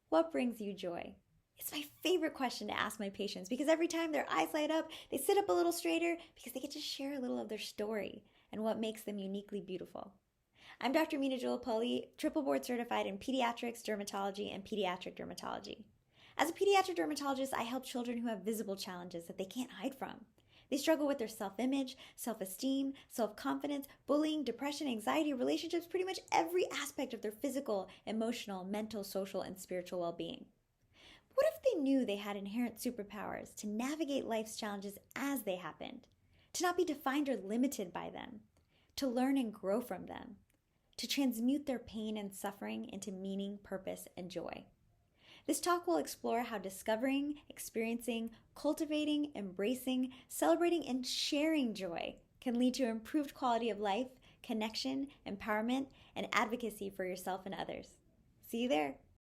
What brings you joy? It's my favorite question to ask my patients because every time their eyes light up, they sit up a little straighter because they get to share a little of their story and what makes them uniquely beautiful. I'm Dr. Mina Joulapoli, triple board certified in pediatrics, dermatology, and pediatric dermatology. As a pediatric dermatologist, I help children who have visible challenges that they can't hide from. They struggle with their self-image, self-esteem, self-confidence, bullying, depression, anxiety, relationships, pretty much every aspect of their physical, emotional, mental, social, and spiritual well-being. What if they knew they had inherent superpowers to navigate life's challenges as they happened, to not be defined or limited by them, to learn and grow from them, to transmute their pain and suffering into meaning, purpose, and joy? This talk will explore how discovering, experiencing, cultivating, embracing, celebrating, and sharing joy can lead to improved quality of life, connection, empowerment, and advocacy for yourself and others. See you there.